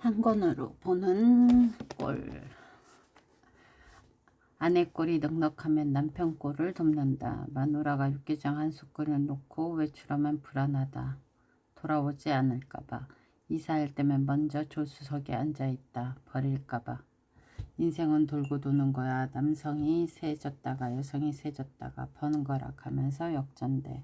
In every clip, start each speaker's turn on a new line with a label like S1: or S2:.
S1: 한 권으로 보는 꼴. 아내 꼴이 넉넉하면 남편 꼴을 돕는다. 마누라가 육개장 한 숟갈을 놓고 외출하면 불안하다. 돌아오지 않을까봐. 이사할 때면 먼저 조수석에 앉아있다. 버릴까봐. 인생은 돌고 도는 거야. 남성이 세졌다가 여성이 세졌다가 번거락 하면서 역전돼.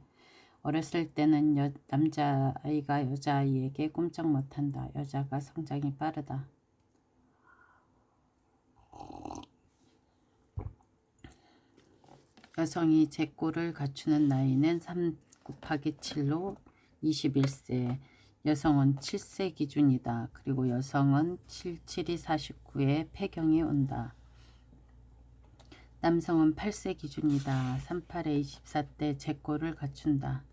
S1: 어렸을 때는 남자아이가 여자아이에게 꼼짝 못한다. 여자가 성장이 빠르다. 여성이 제 꼴을 갖추는 나이는 3 곱하기 7로 21세. 여성은 7세 기준이다. 그리고 여성은 7, 7이 49에 폐경이 온다. 남성은 8세 기준이다. 38에 24때 제 꼴을 갖춘다.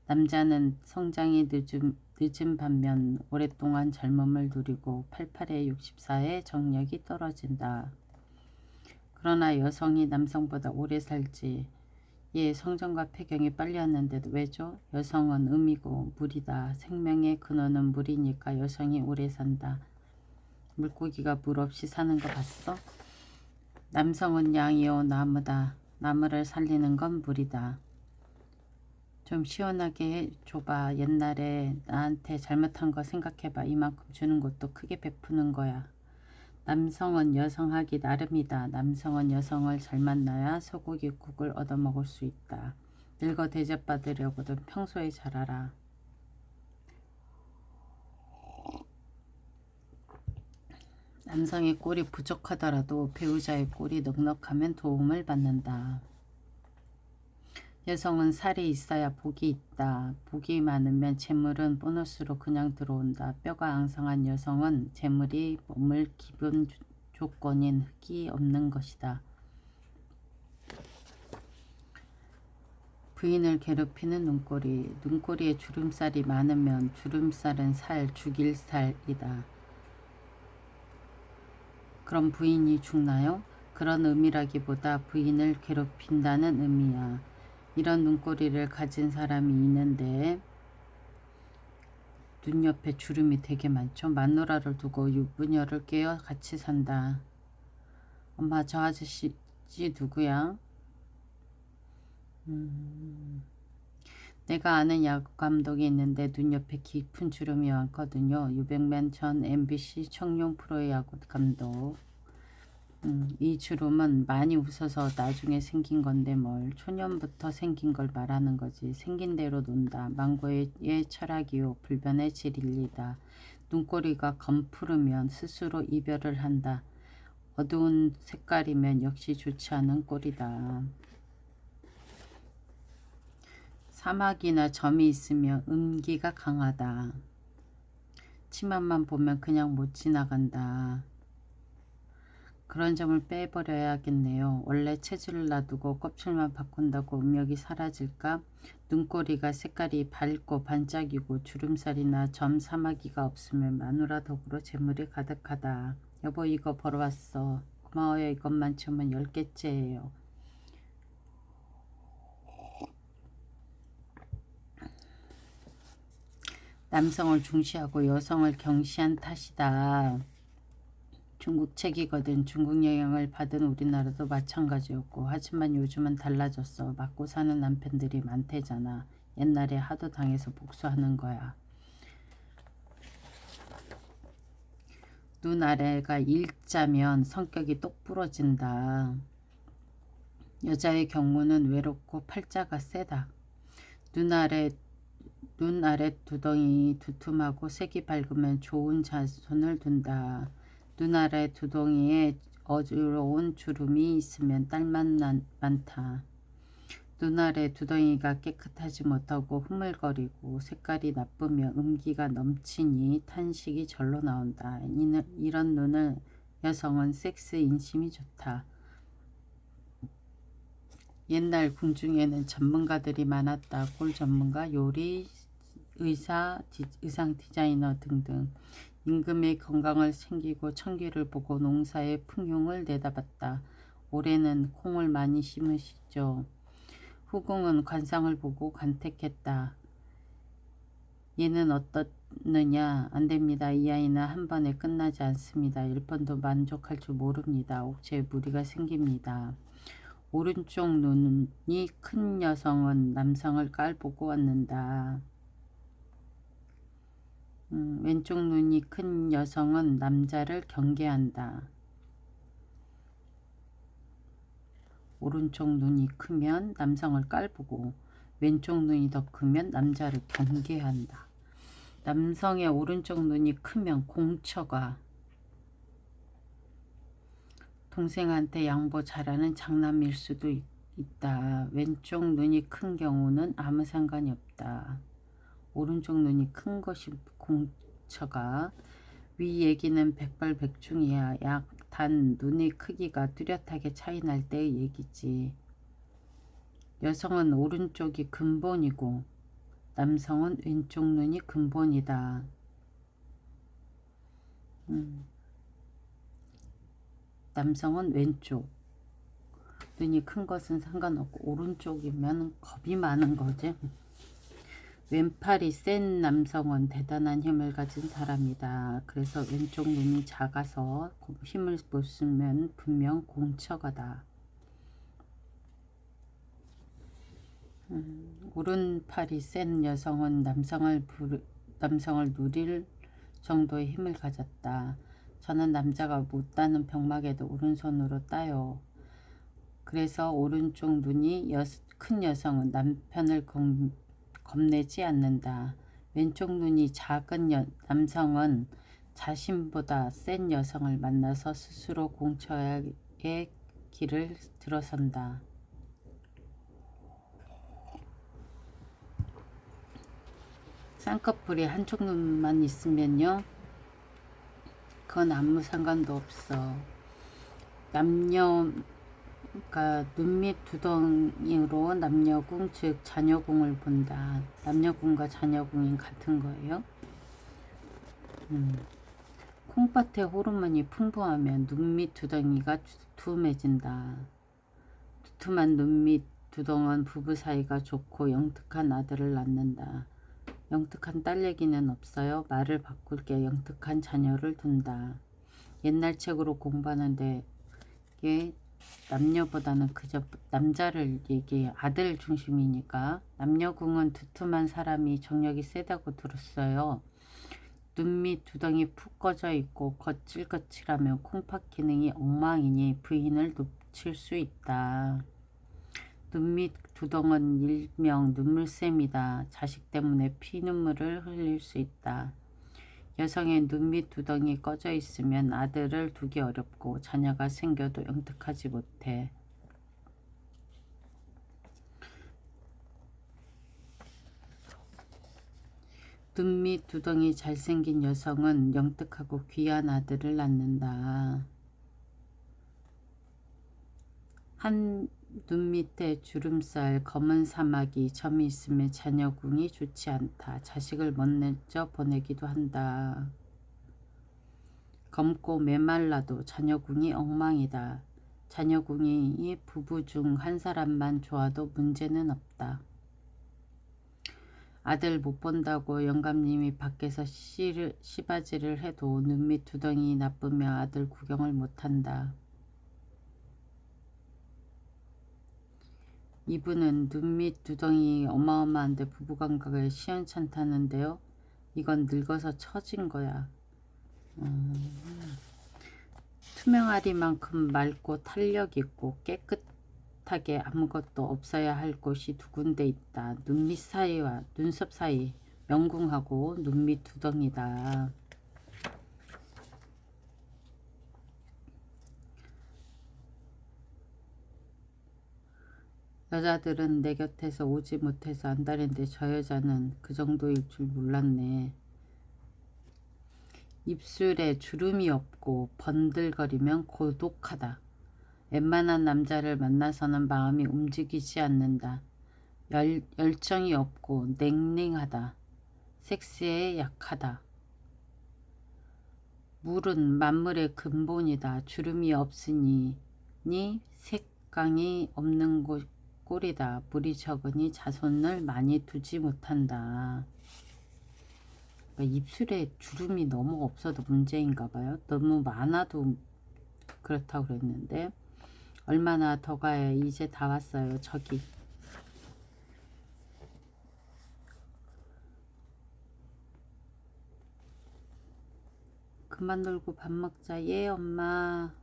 S1: 남자는 성장이 늦은 반면 오랫동안 젊음을 누리고 88에 64에 정력이 떨어진다. 그러나 여성이 남성보다 오래 살지. 예, 성장과 폐경이 빨리 왔는데도 왜죠? 여성은 음이고 물이다. 생명의 근원은 물이니까 여성이 오래 산다. 물고기가 물 없이 사는 거 봤어? 남성은 양이요 나무다. 나무를 살리는 건 물이다. 좀 시원하게 줘봐. 옛날에 나한테 잘못한 거 생각해봐. 이만큼 주는 것도 크게 베푸는 거야. 남성은 여성하기 나름이다. 남성은 여성을 잘 만나야 소고기국을 얻어먹을 수 있다. 늙어 대접받으려고든 평소에 잘하라. 남성의 꼴이 부족하더라도 배우자의 꼴이 넉넉하면 도움을 받는다. 여성은 살이 있어야 복이 있다. 복이 많으면 재물은 보너스로 그냥 들어온다. 뼈가 앙상한 여성은 재물이 머물 기본 조건인 흙이 없는 것이다. 부인을 괴롭히는 눈꼬리. 눈꼬리에 주름살이 많으면 주름살은 살, 죽일 살이다. 그럼 부인이 죽나요? 그런 의미라기보다 부인을 괴롭힌다는 의미야. 이런 눈꼬리를 가진 사람이 있는데 눈 옆에 주름이 되게 많죠. 마누라를 두고 유부녀를 깨어 같이 산다. 엄마 저 아저씨 누구야? 내가 아는 야구 감독이 있는데 눈 옆에 깊은 주름이 많거든요. 유백만 전 MBC 청룡 프로야구 감독. 이 주름은 많이 웃어서 나중에 생긴 건데 뭘. 초년부터 생긴 걸 말하는 거지. 생긴 대로 논다. 망고의 철학이요. 불변의 진리다. 눈꼬리가 검푸르면 스스로 이별을 한다. 어두운 색깔이면 역시 좋지 않은 꼴이다. 사막이나 점이 있으면 음기가 강하다. 치마만 보면 그냥 못 지나간다. 그런 점을 빼버려야겠네요. 원래 체질을 놔두고 껍질만 바꾼다고 음력이 사라질까? 눈꼬리가 색깔이 밝고 반짝이고 주름살이나 점 사마귀가 없으면 마누라 덕으로 재물이 가득하다. 여보 이거 벌어 왔어. 고마워요. 이것만 치우면 10개째예요. 남성을 중시하고 여성을 경시한 탓이다. 중국 책이거든. 중국 영향을 받은 우리나라도 마찬가지였고 하지만 요즘은 달라졌어. 맞고 사는 남편들이 많대잖아. 옛날에 하도 당해서 복수하는 거야. 눈 아래가 일자면 성격이 똑 부러진다. 여자의 경우는 외롭고 팔자가 세다. 눈 아래 두덩이 두툼하고 색이 밝으면 좋은 자손을 둔다. 눈 아래 두덩이에 어지러운 주름이 있으면 딸만 많다. 눈 아래 두덩이가 깨끗하지 못하고 흐물거리고 색깔이 나쁘며 음기가 넘치니 탄식이 절로 나온다. 이런 눈을 여성은 섹스 인심이 좋다. 옛날 궁중에는 전문가들이 많았다. 꼴 전문가, 요리, 의사, 의상 디자이너 등등. 임금의 건강을 챙기고 청기를 보고 농사의 풍요를 내다봤다. 올해는 콩을 많이 심으시죠. 후궁은 관상을 보고 간택했다. 얘는 어떻느냐? 안됩니다. 이 아이는 한 번에 끝나지 않습니다. 1번도 만족할 줄 모릅니다. 옥체에 무리가 생깁니다. 오른쪽 눈이 큰 여성은 남성을 깔보고 앉는다. 왼쪽 눈이 큰 여성은 남자를 경계한다. 오른쪽 눈이 크면 남성을 깔보고 왼쪽 눈이 더 크면 남자를 경계한다. 남성의 오른쪽 눈이 크면 공처가 동생한테 양보 잘하는 장남일 수도 있다. 왼쪽 눈이 큰 경우는 아무 상관이 없다. 오른쪽 눈이 큰 것이 공처가 위 얘기는 백발백중이야. 약 단 눈의 크기가 뚜렷하게 차이 날 때의 얘기지. 여성은 오른쪽이 근본이고 남성은 왼쪽 눈이 근본이다. 남성은 왼쪽 눈이 큰 것은 상관없고 오른쪽이면 겁이 많은 거지. 왼팔이 센 남성은 대단한 힘을 가진 사람이다. 그래서 왼쪽 눈이 작아서 힘을 못 쓰면 분명 공처가다. 오른팔이 센 여성은 남성을 누릴 정도의 힘을 가졌다. 저는 남자가 못 따는 병막에도 오른손으로 따요. 그래서 오른쪽 눈이 큰 여성은 남편을 겁내지 않는다. 왼쪽 눈이 작은 남성은 자신보다 센 여성을 만나서 스스로 공처의 길을 들어선다. 쌍꺼풀이 한쪽 눈만 있으면요, 그건 아무 상관도 없어. 그러니까 눈 밑 두덩이로 남녀궁, 즉 자녀궁을 본다. 남녀궁과 자녀궁이 같은 거예요. 콩밭에 호르몬이 풍부하면 눈 밑 두덩이가 두툼해진다. 두툼한 눈 밑 두덩은 부부 사이가 좋고 영특한 아들을 낳는다. 영특한 딸 얘기는 없어요. 말을 바꿀게. 영특한 자녀를 둔다. 옛날 책으로 공부하는데 이게 남녀보다는 그저 남자를 얘기해. 아들 중심이니까. 남녀궁은 두툼한 사람이 정력이 세다고 들었어요. 눈 밑 두덩이 푹 꺼져 있고 거칠거칠하면 콩팥 기능이 엉망이니 부인을 놓칠 수 있다. 눈 밑 두덩은 일명 눈물샘이다. 자식 때문에 피눈물을 흘릴 수 있다. 여성의 눈 밑 두덩이 꺼져 있으면 아들을 두기 어렵고 자녀가 생겨도 영특하지 못해. 눈 밑 두덩이 잘생긴 여성은 영특하고 귀한 아들을 낳는다. 한 눈 밑에 주름살, 검은 사마귀, 점이 있으면 자녀궁이 좋지 않다. 자식을 먼저 보내기도 한다. 검고 메말라도 자녀궁이 엉망이다. 자녀궁이 부부 중 한 사람만 좋아도 문제는 없다. 아들 못 본다고 영감님이 밖에서 시바지를 해도 눈 밑 두덩이 나쁘며 아들 구경을 못한다. 이분은 눈 밑 두덩이 어마어마한데 부부감각에 시원찮다는데요. 이건 늙어서 처진 거야. 투명아리만큼 맑고 탄력 있고 깨끗하게 아무것도 없어야 할 곳이 두 군데 있다. 눈밑 사이와 눈썹 사이, 명궁하고 눈밑 두덩이다. 여자들은 내 곁에서 오지 못해서 안달인데 저 여자는 그 정도일 줄 몰랐네. 입술에 주름이 없고 번들거리면 고독하다. 웬만한 남자를 만나서는 마음이 움직이지 않는다. 열정이 없고 냉랭하다. 섹스에 약하다. 물은 만물의 근본이다. 주름이 없으니 색강이 없는 꼴이다. 물이 적으니 자손을 많이 두지 못한다. 그러니까 입술에 주름이 너무 없어도 문제인가 봐요. 너무 많아도 그렇다고 그랬는데 얼마나 더 가야 이제 다 왔어요. 저기 그만 놀고 밥 먹자. 예 엄마.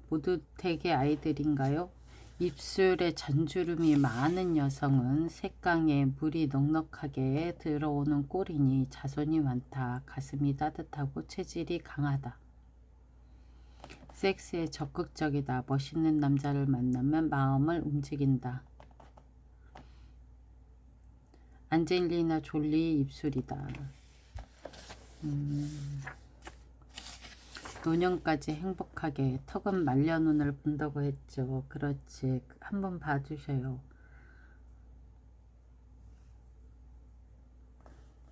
S1: 모두 대개 아이들인가요? 입술에 잔주름이 많은 여성은 색강에 물이 넉넉하게 들어오는 꼴이니 자손이 많다. 가슴이 따뜻하고 체질이 강하다. 섹스에 적극적이다. 멋있는 남자를 만나면 마음을 움직인다. 안젤리나 졸리 입술이다. 노년까지 행복하게. 턱은 말려눈을 본다고 했죠. 그렇지. 한번 봐주셔요.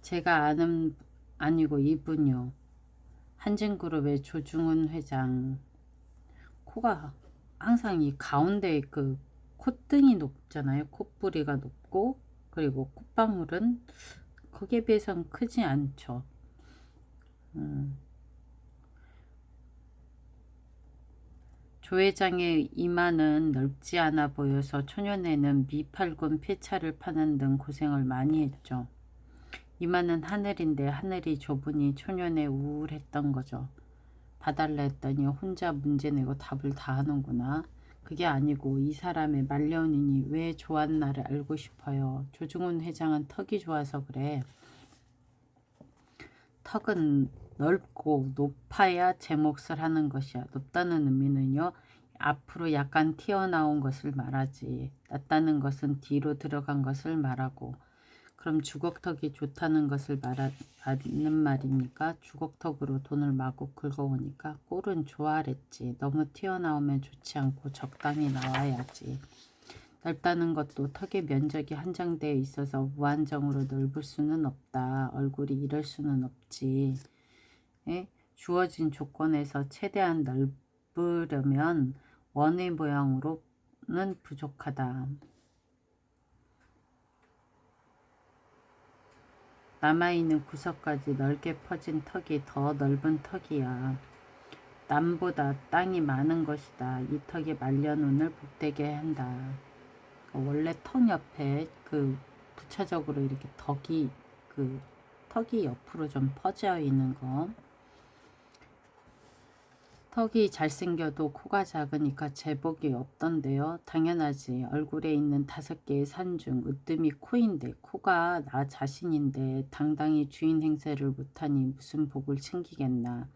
S1: 제가 아는 아니고 이분요. 한진그룹의 조중훈 회장. 코가 항상 이 가운데 그 콧등이 높잖아요. 콧부리가 높고 그리고 콧방울은 거기에 비해서는 크지 않죠. 조 회장의 이마는 넓지 않아 보여서 초년에는 미팔군 폐차를 파는 등 고생을 많이 했죠. 이마는 하늘인데 하늘이 좁으니 초년에 우울했던 거죠. 봐달라 했더니 혼자 문제 내고 답을 다 하는구나. 그게 아니고 이 사람의 말년이니 왜 좋았나를 알고 싶어요. 조중훈 회장은 턱이 좋아서 그래. 턱은 넓고 높아야 제 몫을 하는 것이야. 높다는 의미는요. 앞으로 약간 튀어나온 것을 말하지. 낮다는 것은 뒤로 들어간 것을 말하고. 그럼 주걱턱이 좋다는 것을 말하는 말입니까? 주걱턱으로 돈을 마구 긁어오니까 꼴은 좋아랬지. 너무 튀어나오면 좋지 않고 적당히 나와야지. 넓다는 것도 턱의 면적이 한정되어 있어서 무한정으로 넓을 수는 없다. 얼굴이 이럴 수는 없지. 예? 주어진 조건에서 최대한 넓으려면 원의 모양으로는 부족하다. 남아있는 구석까지 넓게 퍼진 턱이 더 넓은 턱이야. 남보다 땅이 많은 것이다. 이 턱이 말려눈을 복되게 한다. 원래 턱 옆에 그 부차적으로 이렇게 턱이 옆으로 좀 퍼져 있는 거. 턱이 잘생겨도 코가 작으니까 제복이 없던데요. 당연하지. 얼굴에 있는 5개의 산 중 으뜸이 코인데 코가 나 자신인데 당당히 주인 행세를 못하니 무슨 복을 챙기겠나.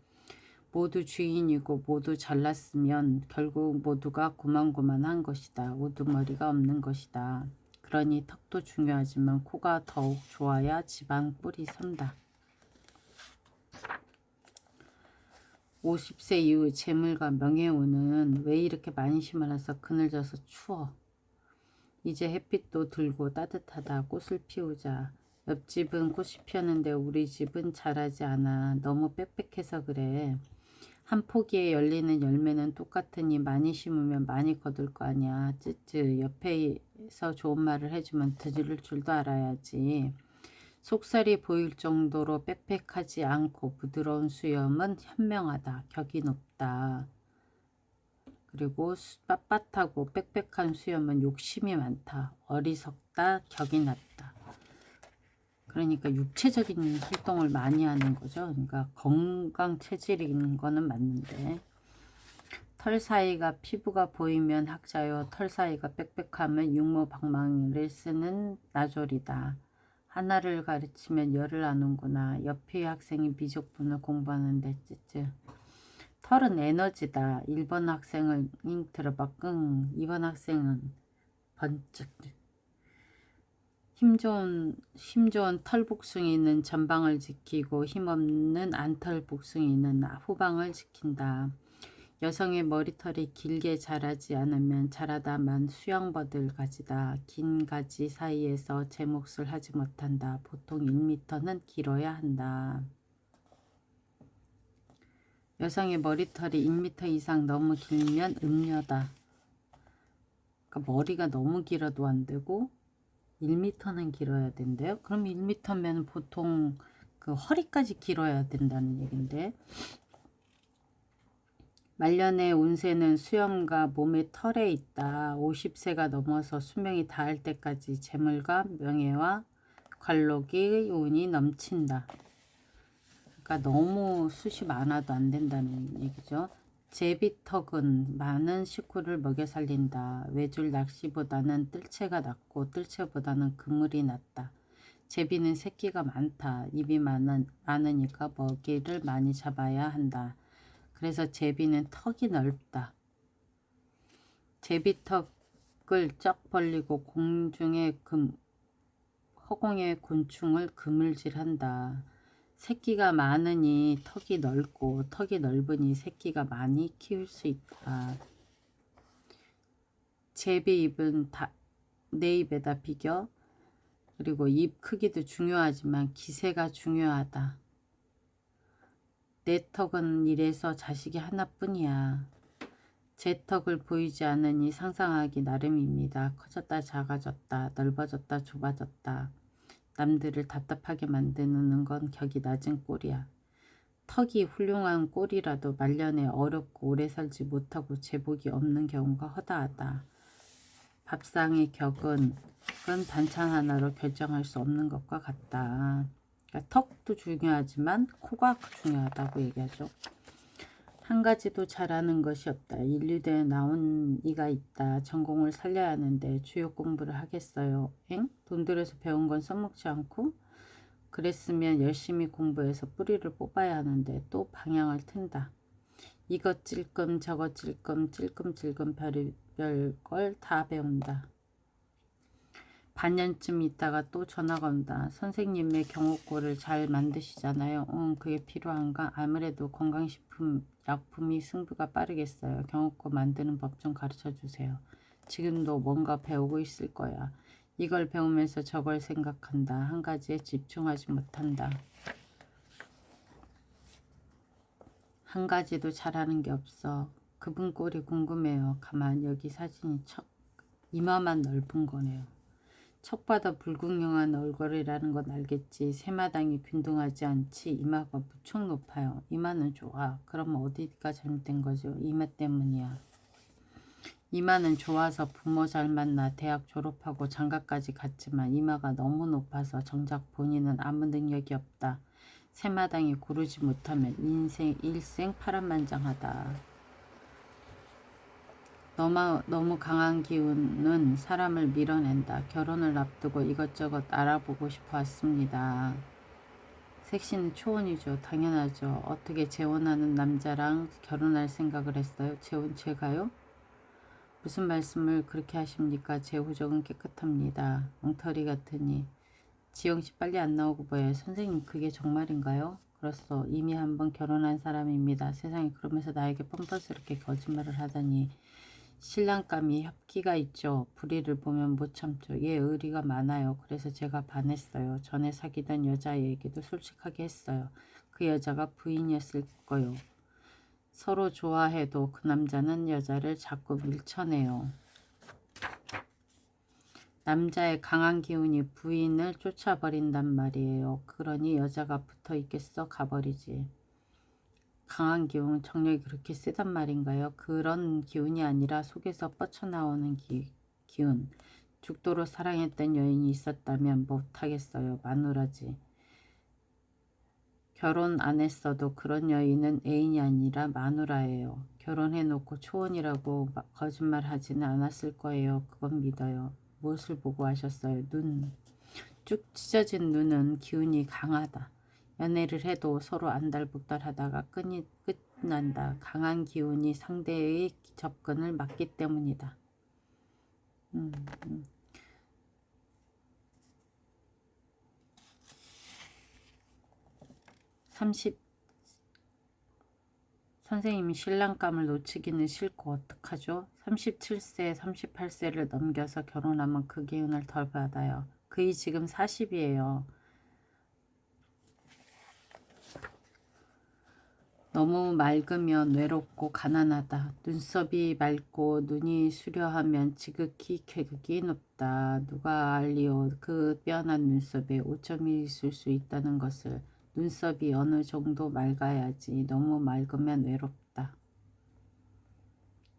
S1: 모두 주인이고 모두 잘났으면 결국 모두가 고만고만한 것이다. 우두머리가 없는 것이다. 그러니 턱도 중요하지만 코가 더욱 좋아야 집안 뿔이 선다. 50세 이후 재물과 명예운은 왜 이렇게 많이 심어놔서 그늘져서 추워. 이제 햇빛도 들고 따뜻하다. 꽃을 피우자. 옆집은 꽃이 피었는데 우리 집은 자라지 않아. 너무 빽빽해서 그래. 한 포기에 열리는 열매는 똑같으니 많이 심으면 많이 거둘 거 아니야. 쯔쯔. 옆에서 좋은 말을 해주면 들을 줄도 알아야지. 속살이 보일 정도로 빽빽하지 않고 부드러운 수염은 현명하다. 격이 높다. 그리고 빳빳하고 빽빽한 수염은 욕심이 많다. 어리석다. 격이 낮다. 그러니까 육체적인 활동을 많이 하는 거죠. 그러니까 건강 체질인 거는 맞는데 털 사이가 피부가 보이면 학자요. 털 사이가 빽빽하면 육모방망이를 쓰는 나졸이다. 하나를 가르치면 열을 아는구나. 옆의 학생이 미적분을 공부하는데 쯔쯔. 털은 에너지다. 1번 학생을 들어봐. 끙. 2번 학생은 번쩍. 힘 좋은 털복숭이는 전방을 지키고 힘없는 안털 복숭이는 후방을 지킨다. 여성의 머리털이 길게 자라지 않으면 자라다만 수영버들 가지다. 긴 가지 사이에서 제 몫을 하지 못한다. 보통 1m는 길어야 한다. 여성의 머리털이 1m 이상 너무 길면 음녀다. 그러니까 머리가 너무 길어도 안 되고 1m는 길어야 된대요. 그럼 1m면 보통 그 허리까지 길어야 된다는 얘긴데, 말년의 운세는 수염과 몸의 털에 있다. 50세가 넘어서 수명이 닿을 때까지 재물과 명예와 관록의 운이 넘친다. 그러니까 너무 숱이 많아도 안 된다는 얘기죠. 제비턱은 많은 식구를 먹여 살린다. 외줄 낚시보다는 뜰채가 낫고 뜰채보다는 그물이 낫다. 제비는 새끼가 많다. 입이 많으니까 먹이를 많이 잡아야 한다. 그래서 제비는 턱이 넓다. 제비턱을 쩍 벌리고 공중에 허공의 곤충을 그물질한다. 새끼가 많으니 턱이 넓고 턱이 넓으니 새끼가 많이 키울 수 있다. 제비 입은 내 입에다 비겨. 그리고 입 크기도 중요하지만 기세가 중요하다. 내 턱은 이래서 자식이 하나뿐이야. 제 턱을 보이지 않으니 상상하기 나름입니다. 커졌다 작아졌다 넓어졌다 좁아졌다. 남들을 답답하게 만드는 건 격이 낮은 꼴이야. 턱이 훌륭한 꼴이라도 말년에 어렵고 오래 살지 못하고 제복이 없는 경우가 허다하다. 밥상의 격은 그건 반찬 하나로 결정할 수 없는 것과 같다. 그러니까 턱도 중요하지만 코가 중요하다고 얘기하죠. 한 가지도 잘하는 것이 없다. 인류대에 나온 이가 있다. 전공을 살려야 하는데 주요 공부를 하겠어요. 엥? 돈 들여서 배운 건 써먹지 않고? 그랬으면 열심히 공부해서 뿌리를 뽑아야 하는데 또 방향을 튼다. 이것 찔끔 저것 찔끔 찔끔찔끔 별별 걸 다 배운다. 반년쯤 있다가 또 전화가 온다. 선생님의 경옥고를 잘 만드시잖아요. 그게 필요한가? 아무래도 건강식품 약품이 승부가 빠르겠어요. 경옥고 만드는 법 좀 가르쳐 주세요. 지금도 뭔가 배우고 있을 거야. 이걸 배우면서 저걸 생각한다. 한 가지에 집중하지 못한다. 한 가지도 잘하는 게 없어. 그분 꼴이 궁금해요. 가만 여기 사진이 이마만 넓은 거네요. 척봐도 불구경한 얼굴이라는 건 알겠지. 새마당이 균등하지 않지. 이마가 무척 높아요. 이마는 좋아. 그럼 어디가 잘못된 거죠? 이마 때문이야. 이마는 좋아서 부모 잘 만나 대학 졸업하고 장가까지 갔지만 이마가 너무 높아서 정작 본인은 아무 능력이 없다. 새마당이 고르지 못하면 인생 일생 파란만장하다. 너무 강한 기운은 사람을 밀어낸다. 결혼을 앞두고 이것저것 알아보고 싶어 왔습니다. 색시는 초혼이죠. 당연하죠. 어떻게 재혼하는 남자랑 결혼할 생각을 했어요? 재혼 제가요? 무슨 말씀을 그렇게 하십니까? 제 호적은 깨끗합니다. 엉터리 같으니. 지영씨 빨리 안 나오고 뭐예요? 선생님 그게 정말인가요? 그렇소. 이미 한번 결혼한 사람입니다. 세상에 그러면서 나에게 뻔뻔스럽게 거짓말을 하다니. 신랑감이 협기가 있죠. 불의를 보면 못 참죠. 얘 의리가 많아요. 그래서 제가 반했어요. 전에 사귀던 여자애에게도 솔직하게 했어요. 그 여자가 부인이었을 거요. 서로 좋아해도 그 남자는 여자를 자꾸 밀쳐내요. 남자의 강한 기운이 부인을 쫓아버린단 말이에요. 그러니 여자가 붙어 있겠어? 가버리지. 강한 기운, 정력이 그렇게 세단 말인가요? 그런 기운이 아니라 속에서 뻗쳐나오는 기운. 죽도록 사랑했던 여인이 있었다면 못하겠어요. 마누라지. 결혼 안 했어도 그런 여인은 애인이 아니라 마누라예요. 결혼해놓고 초혼이라고 거짓말 하지는 않았을 거예요. 그건 믿어요. 무엇을 보고 하셨어요? 눈. 쭉 찢어진 눈은 기운이 강하다. 연애를 해도 서로 안달복달 하다가 끝난다. 강한 기운이 상대의 접근을 막기 때문이다. 30 선생님이 신랑감을 놓치기는 싫고 어떡하죠? 37세, 38세를 넘겨서 결혼하면 그 기운을 덜 받아요. 그이 지금 40이에요. 너무 맑으면 외롭고 가난하다. 눈썹이 맑고 눈이 수려하면 지극히 쾌극이 높다. 누가 알리오 그 빼어난 눈썹에 오점이 있을 수 있다는 것을. 눈썹이 어느 정도 맑아야지. 너무 맑으면 외롭다.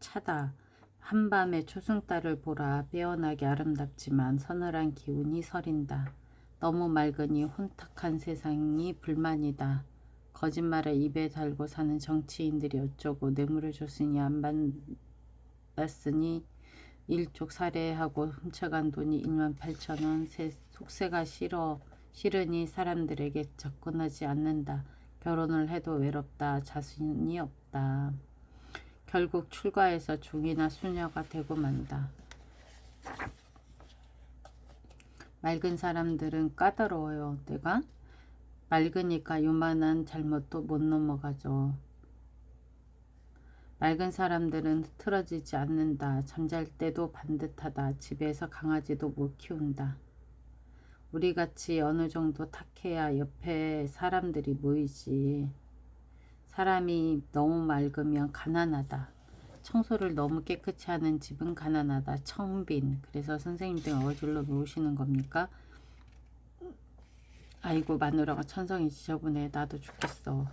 S1: 차다. 한밤의 초승달을 보라. 빼어나게 아름답지만 서늘한 기운이 서린다. 너무 맑으니 혼탁한 세상이 불만이다. 거짓말을 입에 달고 사는 정치인들이 어쩌고 뇌물을 줬으니 안 받았으니 일족 살해하고 훔쳐간 돈이 18,000원. 속세가 싫으니 사람들에게 접근하지 않는다. 결혼을 해도 외롭다. 자신이 없다. 결국 출가해서 중이나 수녀가 되고 만다. 맑은 사람들은 까다로워요. 내가 맑으니까 요만한 잘못도 못 넘어가죠. 맑은 사람들은 흐트러지지 않는다. 잠잘 때도 반듯하다. 집에서 강아지도 못 키운다. 우리같이 어느 정도 탁해야 옆에 사람들이 모이지. 사람이 너무 맑으면 가난하다. 청소를 너무 깨끗이 하는 집은 가난하다. 청빈. 그래서 선생님들 어질러 놓으시는 겁니까? 아이고 마누라가 천성이 지저분해. 나도 죽겠어.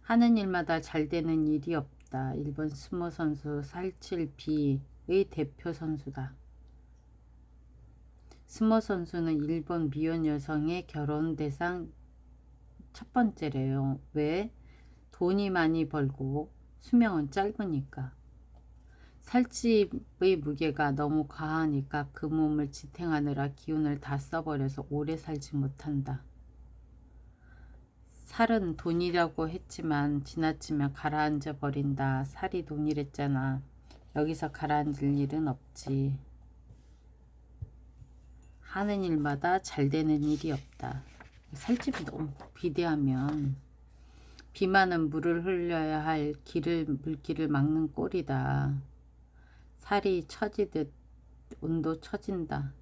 S1: 하는 일마다 잘 되는 일이 없다. 일본 스모 선수 살칠비의 대표 선수다. 스모 선수는 일본 미혼 여성의 결혼 대상 첫 번째래요. 왜? 돈이 많이 벌고 수명은 짧으니까. 살집의 무게가 너무 과하니까 그 몸을 지탱하느라 기운을 다 써버려서 오래 살지 못한다. 살은 돈이라고 했지만 지나치면 가라앉아 버린다. 살이 돈이랬잖아. 여기서 가라앉을 일은 없지. 하는 일마다 잘 되는 일이 없다. 살집이 너무 비대하면 비 많은 물을 흘려야 할 물길을 막는 꼴이다. 살이 처지듯 온도 처진다.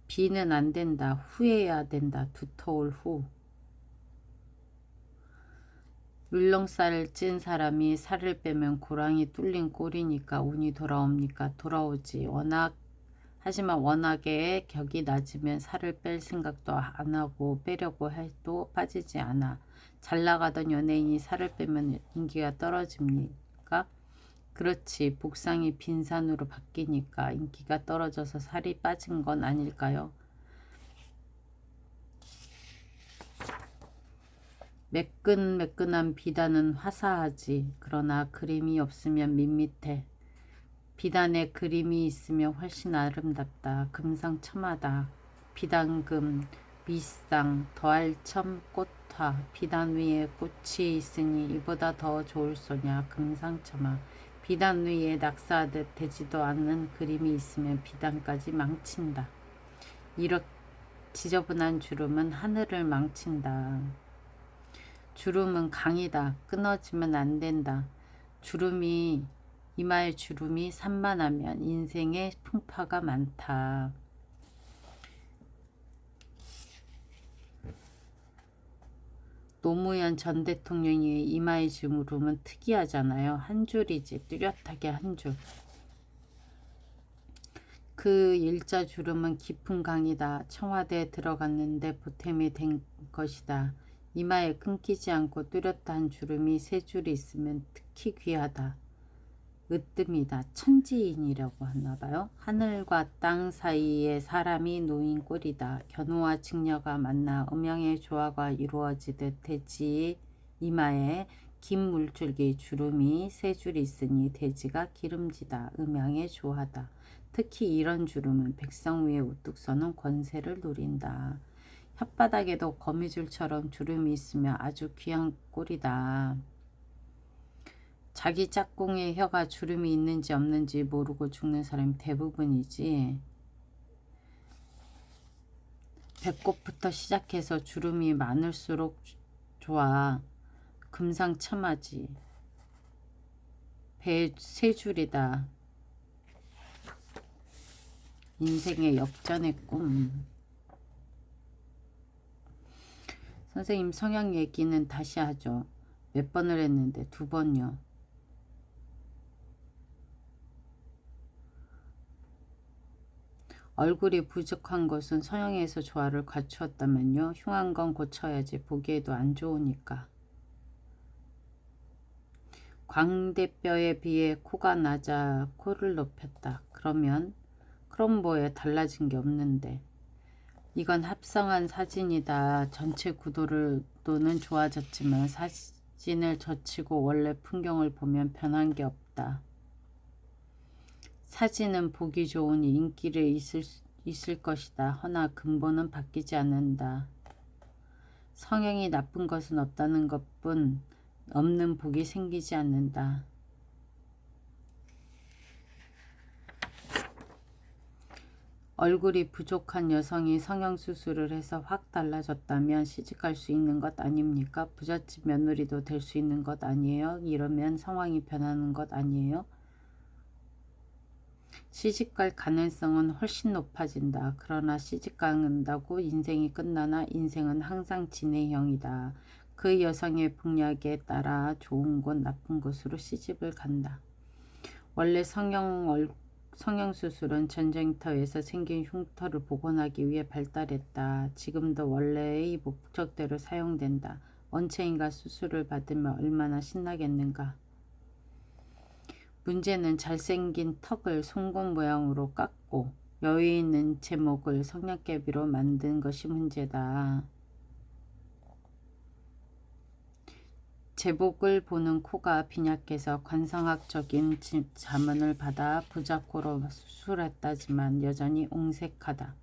S1: 비는 안 된다. 후해야 된다. 두터울 후. 물렁살을 찐 사람이 살을 빼면 고랑이 뚫린 꼴이니까 운이 돌아옵니까? 돌아오지. 하지만 워낙에 격이 낮으면 살을 뺄 생각도 안 하고 빼려고 해도 빠지지 않아. 잘 나가던 연예인이 살을 빼면 인기가 떨어집니까? 그렇지. 복상이 빈산으로 바뀌니까 인기가 떨어져서 살이 빠진 건 아닐까요? 매끈매끈한 비단은 화사하지. 그러나 그림이 없으면 밋밋해. 비단에 그림이 있으면 훨씬 아름답다. 금상첨화다. 비단금, 미쌍, 더할첨, 꽃화. 비단 위에 꽃이 있으니 이보다 더 좋을 소냐. 금상첨화. 비단 위에 낙서하듯 되지도 않는 그림이 있으면 비단까지 망친다. 이렇게 지저분한 주름은 하늘을 망친다. 주름은 강이다. 끊어지면 안 된다. 이마의 주름이 산만하면 인생에 풍파가 많다. 노무현 전 대통령의 이마의 주름은 특이하잖아요. 한 줄이지. 뚜렷하게 한 줄. 그 일자 주름은 깊은 강이다. 청와대에 들어갔는데 보탬이 된 것이다. 이마에 끊기지 않고 뚜렷한 주름이 세 줄이 있으면 특히 귀하다. 으뜸이다. 천지인이라고 하나봐요. 하늘과 땅 사이에 사람이 놓인 꼴이다. 견우와 직녀가 만나 음양의 조화가 이루어지듯 돼지의 이마에 긴 물줄기 주름이 세 줄이 있으니 돼지가 기름지다. 음양의 조화다. 특히 이런 주름은 백성 위에 우뚝 서는 권세를 노린다. 혓바닥에도 거미줄처럼 주름이 있으면 아주 귀한 꼴이다. 자기 짝꿍의 혀가 주름이 있는지 없는지 모르고 죽는 사람이 대부분이지. 배꼽부터 시작해서 주름이 많을수록 좋아. 금상첨화지. 배 세 줄이다. 인생의 역전의 꿈. 선생님 성향 얘기는 다시 하죠. 몇 번을 했는데 2번요. 얼굴이 부족한 것은 성형에서 조화를 갖추었다면요. 흉한 건 고쳐야지. 보기에도 안 좋으니까. 광대뼈에 비해 코가 낮아 코를 높였다. 그럼 뭐에 달라진 게 없는데. 이건 합성한 사진이다. 전체 구도는 좋아졌지만 사진을 젖히고 원래 풍경을 보면 변한 게 없다. 사진은 보기 좋으니 인기를 있을 것이다. 허나 근본은 바뀌지 않는다. 성형이 나쁜 것은 없다는 것뿐 없는 복이 생기지 않는다. 얼굴이 부족한 여성이 성형수술을 해서 확 달라졌다면 시집갈 수 있는 것 아닙니까? 부잣집 며느리도 될 수 있는 것 아니에요? 이러면 상황이 변하는 것 아니에요? 시집갈 가능성은 훨씬 높아진다. 그러나 시집간다고 인생이 끝나나? 인생은 항상 진행형이다. 그 여성의 풍약에 따라 좋은 곳 나쁜 곳으로 시집을 간다. 원래 성형수술은 전쟁터에서 생긴 흉터를 복원하기 위해 발달했다. 지금도 원래의 목적대로 사용된다. 원체인가 수술을 받으면 얼마나 신나겠는가. 문제는 잘생긴 턱을 송곳 모양으로 깎고 여유 있는 제목을 성냥개비로 만든 것이 문제다. 제복을 보는 코가 빈약해서 관상학적인 자문을 받아 부자코로 수술했다지만 여전히 옹색하다.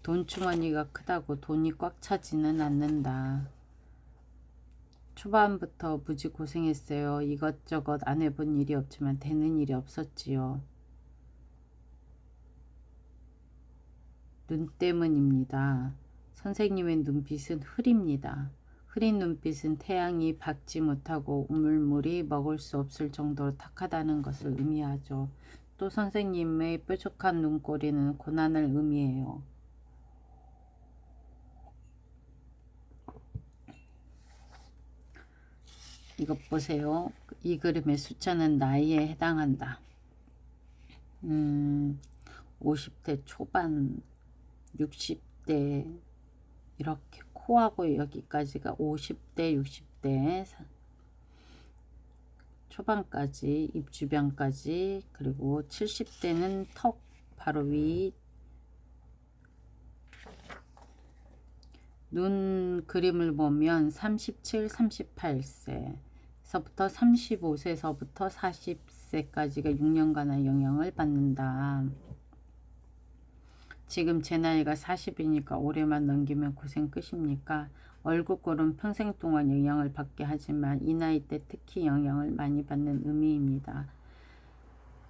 S1: 돈주머니가 크다고 돈이 꽉 차지는 않는다. 초반부터 무지 고생했어요. 이것저것 안 해본 일이 없지만 되는 일이 없었지요. 눈 때문입니다. 선생님의 눈빛은 흐립니다. 흐린 눈빛은 태양이 밝지 못하고 우물물이 먹을 수 없을 정도로 탁하다는 것을 의미하죠. 또 선생님의 뾰족한 눈꼬리는 고난을 의미해요. 이것 보세요. 이 그림의 숫자는 나이에 해당한다. 50대 초반, 60대 이렇게 코하고 여기까지가 50대, 60대 초반까지 입 주변까지, 그리고 70대는 턱 바로 위, 눈 그림을 보면 37, 38세서부터 35세서부터 40세까지가 6년간의 영향을 받는다. 지금 제 나이가 40이니까 올해만 넘기면 고생 끝입니까? 얼굴꼴은 평생 동안 영향을 받게 하지만 이 나이 때 특히 영향을 많이 받는 의미입니다.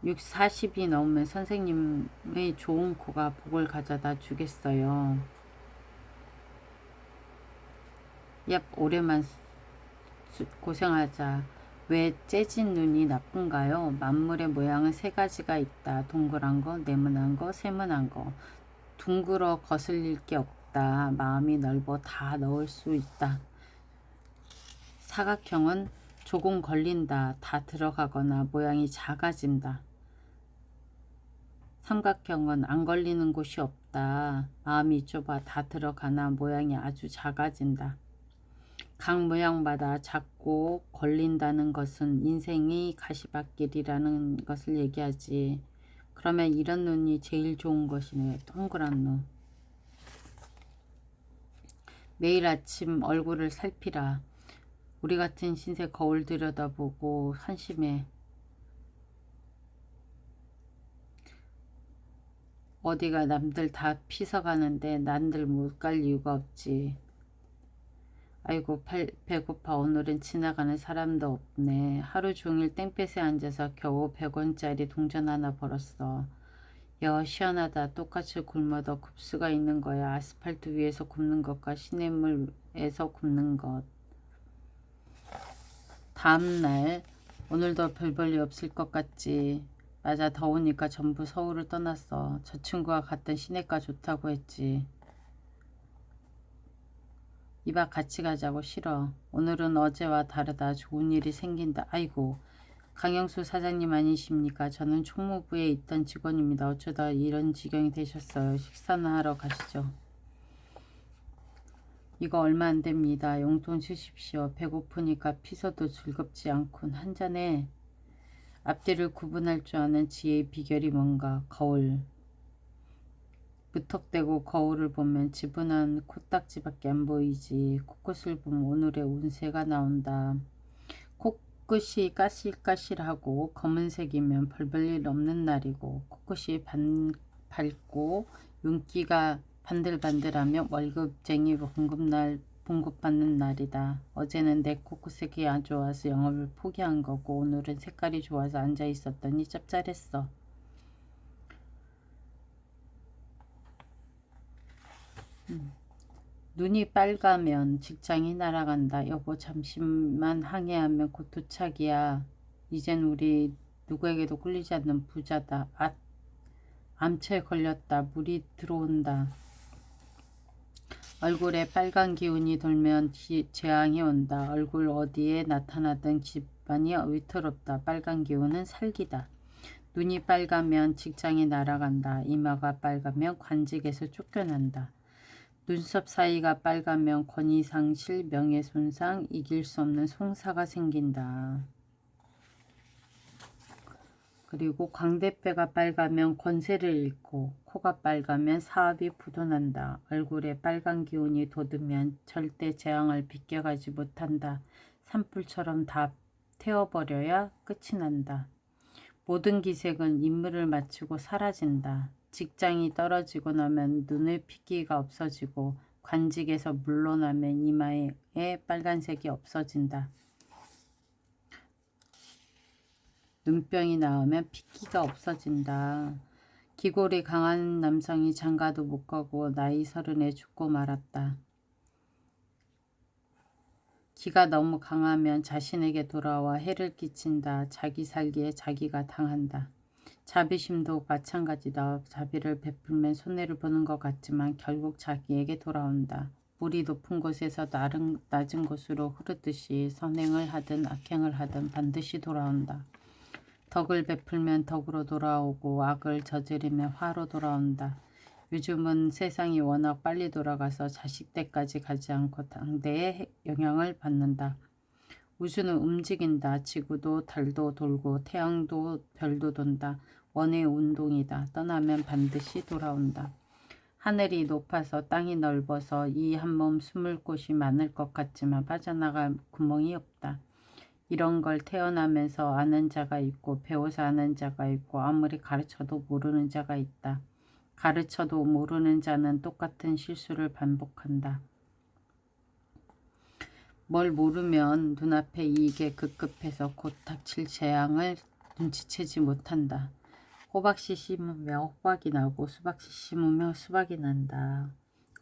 S1: 40이 넘으면 선생님의 좋은 코가 복을 가져다 주겠어요. 얍, 올해만 고생하자. 왜 째진 눈이 나쁜가요? 만물의 모양은 세 가지가 있다. 동그란 거, 네모난 거, 세모난 거. 둥글어 거슬릴 게 없다. 마음이 넓어 다 넣을 수 있다. 사각형은 조금 걸린다. 다 들어가거나 모양이 작아진다. 삼각형은 안 걸리는 곳이 없다. 마음이 좁아 다 들어가나 모양이 아주 작아진다. 각 모양마다 작고 걸린다는 것은 인생이 가시밭길이라는 것을 얘기하지. 그러면 이런 눈이 제일 좋은 것이네. 동그란 눈. 매일 아침 얼굴을 살피라. 우리 같은 신세 거울 들여다보고 한심해. 어디가 남들 다 피서 가는데 난들 못 갈 이유가 없지. 아이고 배고파. 오늘은 지나가는 사람도 없네. 하루 종일 땡볕에 앉아서 겨우 100원짜리 동전 하나 벌었어. 여 시원하다. 똑같이 굶어도 급수가 있는 거야. 아스팔트 위에서 굽는 것과 시냇물에서 굽는 것. 다음날 오늘도 별 볼일 없을 것 같지. 맞아, 더우니까 전부 서울을 떠났어. 저 친구가 갔던 시내가 좋다고 했지. 이봐, 같이 가자고. 싫어. 오늘은 어제와 다르다. 좋은 일이 생긴다. 아이고, 강영수 사장님 아니십니까? 저는 총무부에 있던 직원입니다. 어쩌다 이런 지경이 되셨어요. 식사나 하러 가시죠. 이거 얼마 안 됩니다. 용돈 주십시오. 배고프니까 피서도 즐겁지 않군. 한 잔에 앞뒤를 구분할 줄 아는 지혜의 비결이 뭔가. 거울. 무턱대고 거울을 보면 지분한 코딱지밖에 안 보이지. 코끝을 보면 오늘의 운세가 나온다. 코끝이 까실까실하고 검은색이면 별별 일 없는 날이고, 코끝이 밝고 윤기가 반들반들하며 월급쟁이 봉급받는 날이다. 어제는 내 코끝색이 안 좋아서 영업을 포기한 거고, 오늘은 색깔이 좋아서 앉아 있었더니 짭짤했어. 눈이 빨가면 직장이 날아간다. 여보 잠시만 항해하면 곧 도착이야. 이젠 우리 누구에게도 꿀리지 않는 부자다. 암초에 걸렸다. 물이 들어온다. 얼굴에 빨간 기운이 돌면 재앙이 온다. 얼굴 어디에 나타나든 집안이 위태롭다. 빨간 기운은 살기다. 눈이 빨가면 직장이 날아간다. 이마가 빨가면 관직에서 쫓겨난다. 눈썹 사이가 빨가면 권위상실, 명예손상, 이길 수 없는 송사가 생긴다. 그리고 광대뼈가 빨가면 권세를 잃고, 코가 빨가면 사업이 부도난다. 얼굴에 빨간 기운이 돋으면 절대 재앙을 비껴가지 못한다. 산불처럼 다 태워버려야 끝이 난다. 모든 기색은 인물을 마치고 사라진다. 직장이 떨어지고 나면 눈의 핏기가 없어지고, 관직에서 물러나면 이마에 빨간색이 없어진다. 눈병이 나오면 핏기가 없어진다. 기골이 강한 남성이 장가도 못 가고 나이 30에 죽고 말았다. 기가 너무 강하면 자신에게 돌아와 해를 끼친다. 자기 살기에 자기가 당한다. 자비심도 마찬가지다. 자비를 베풀면 손해를 보는 것 같지만 결국 자기에게 돌아온다. 물이 높은 곳에서 낮은 곳으로 흐르듯이 선행을 하든 악행을 하든 반드시 돌아온다. 덕을 베풀면 덕으로 돌아오고 악을 저지르면 화로 돌아온다. 요즘은 세상이 워낙 빨리 돌아가서 자식 때까지 가지 않고 당대의 영향을 받는다. 우주는 움직인다. 지구도 달도 돌고 태양도 별도 돈다. 원의 운동이다. 떠나면 반드시 돌아온다. 하늘이 높아서 땅이 넓어서 이 한 몸 숨을 곳이 많을 것 같지만 빠져나갈 구멍이 없다. 이런 걸 태어나면서 아는 자가 있고 배워서 아는 자가 있고 아무리 가르쳐도 모르는 자가 있다. 가르쳐도 모르는 자는 똑같은 실수를 반복한다. 뭘 모르면 눈앞에 이익에 급급해서 곧 닥칠 재앙을 눈치채지 못한다. 호박씨 심으며 호박이 나고 수박씨 심으며 수박이 난다.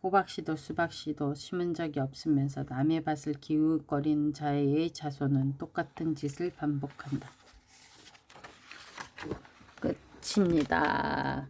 S1: 호박씨도 수박씨도 심은 적이 없으면서 남의 밭을 기웃거리는 자의 자손은 똑같은 짓을 반복한다. 끝입니다.